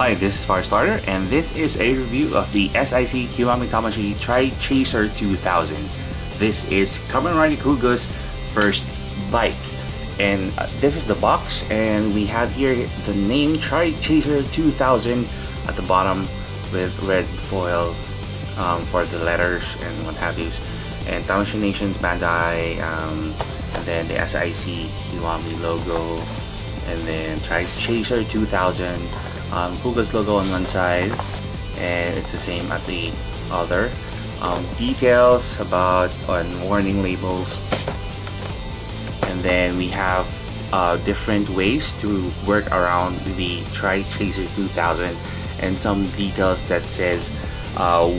Hi, this is Firestarter, and this is a review of the S.I.C Kiwami Tamashii Trychaser 2000. This is Kamen Rider Kuuga's first bike. And this is the box, and we have here the name Trychaser 2000 at the bottom with red foil for the letters and what have you. And Tamashii Nation's Bandai, and then the S.I.C Kiwami logo, and then Trychaser 2000. Kuuga's logo on one side, and it's the same at the other. Details about on warning labels, and then we have different ways to work around the Trychaser 2000 and some details that says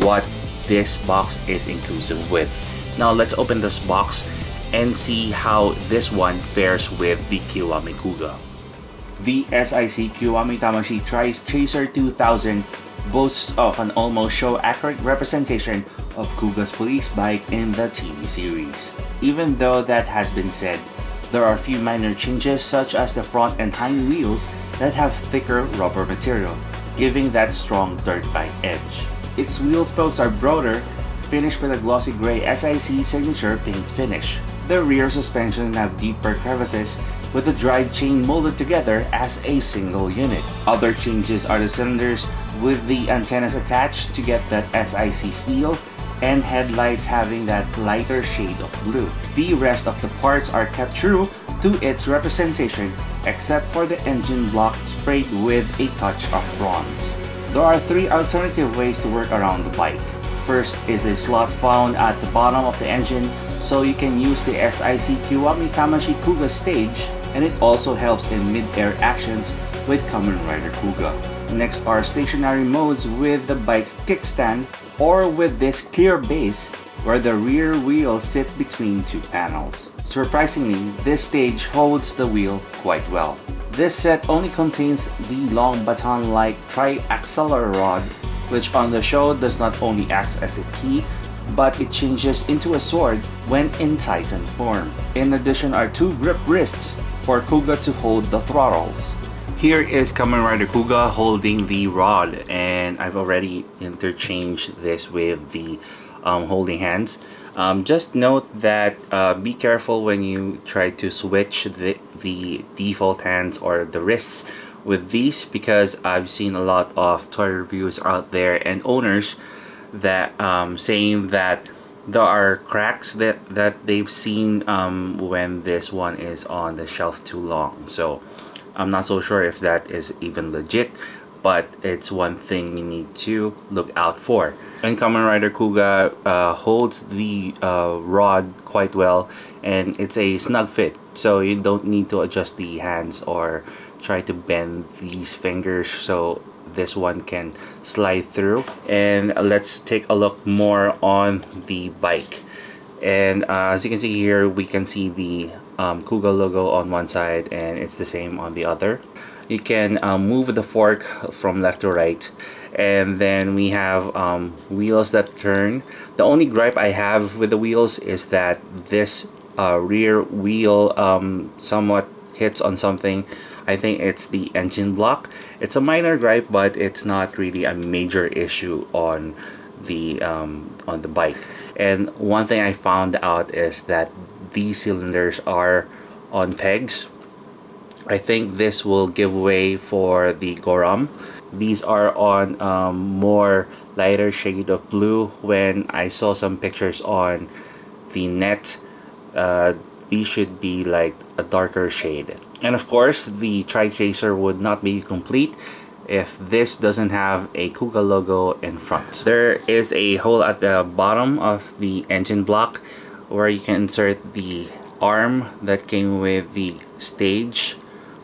what this box is inclusive with. Now let's open this box and see how this one fares with the Kiwami Kuuga. The S.I.C Kiwami Tamashii Trychaser 2000 boasts of an almost show-accurate representation of Kuuga's police bike in the TV series. Even though that has been said, there are a few minor changes such as the front and hind wheels that have thicker rubber material, giving that strong dirt bike edge. Its wheel spokes are broader, finished with a glossy gray S.I.C signature paint finish. The rear suspension have deeper crevices with the drive chain molded together as a single unit. Other changes are the cylinders with the antennas attached to get that S.I.C feel, and headlights having that lighter shade of blue. The rest of the parts are kept true to its representation except for the engine block sprayed with a touch of bronze. There are three alternative ways to work around the bike. First is a slot found at the bottom of the engine, so you can use the S.I.C Kiwami Tamashii Kuuga stage, and it also helps in mid-air actions with Kamen Rider Kuuga. Next are stationary modes with the bike's kickstand, or with this clear base where the rear wheels sit between two panels. Surprisingly, this stage holds the wheel quite well. This set only contains the long baton-like Try-Acceler rod, which on the show does not only act as a key, but it changes into a sword when in Titan form. In addition are two grip wrists for Kuuga to hold the throttles. Here is Kamen Rider Kuuga holding the rod, and I've already interchanged this with the holding hands. Just note that be careful when you try to switch the default hands or the wrists with these, because I've seen a lot of toy reviews out there and owners that saying that there are cracks that they've seen when this one is on the shelf too long. So I'm not so sure if that is even legit, but it's one thing you need to look out for. And Kamen Rider Kuuga holds the rod quite well, and it's a snug fit, so you don't need to adjust the hands or try to bend these fingers, so this one can slide through. And let's take a look more on the bike. And as you can see here, we can see the Kuuga logo on one side, and it's the same on the other. You can move the fork from left to right, and then we have wheels that turn. The only gripe I have with the wheels is that this rear wheel somewhat hits on something. I think it's the engine block. It's a minor gripe, but it's not really a major issue on the bike. And one thing I found out is that these cylinders are on pegs. I think this will give way for the Goram. These are on more lighter shade of blue. When I saw some pictures on the net, these should be like a darker shade. And of course, the Trychaser would not be complete if this doesn't have a Kuuga logo in front. There is a hole at the bottom of the engine block where you can insert the arm that came with the stage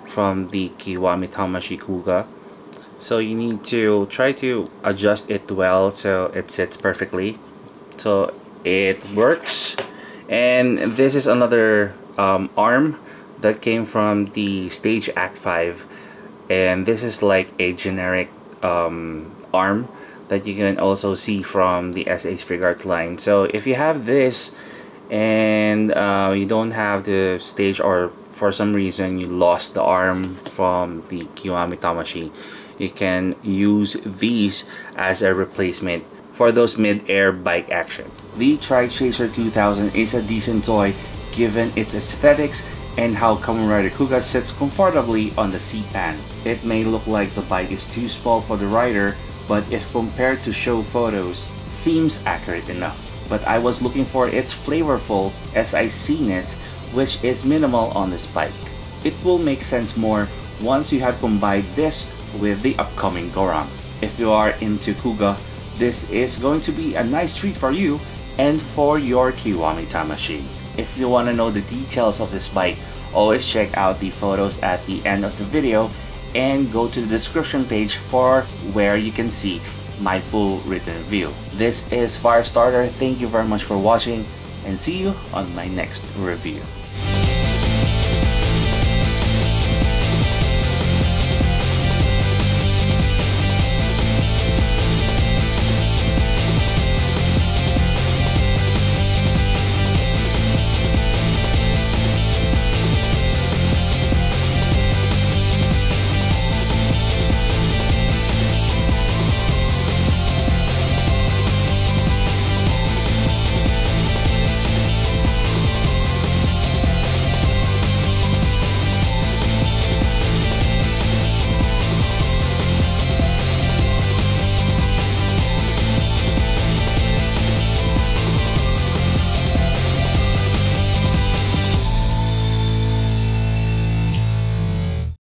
from the Kiwami Tamashii Kuuga. So you need to try to adjust it well so it sits perfectly. So it works. And this is another arm that came from the Stage Act 5, and this is like a generic arm that you can also see from the SH Figuarts line. So if you have this and you don't have the stage or for some reason you lost the arm from the Kiwami Tamashii, you can use these as a replacement for those mid-air bike action. The Try-Acceler 2000 is a decent toy given its aesthetics and how Kamen Rider Kuuga sits comfortably on the seat pan. It may look like the bike is too small for the rider, but if compared to show photos, seems accurate enough. But I was looking for its flavorful S.I.C-ness, which is minimal on this bike. It will make sense more once you have combined this with the upcoming Goram. If you are into Kuuga, this is going to be a nice treat for you and for your Kiwami Tamashii. If you want to know the details of this bike, always check out the photos at the end of the video and go to the description page for where you can see my full written review. This is Firestarter. Thank you very much for watching and see you on my next review.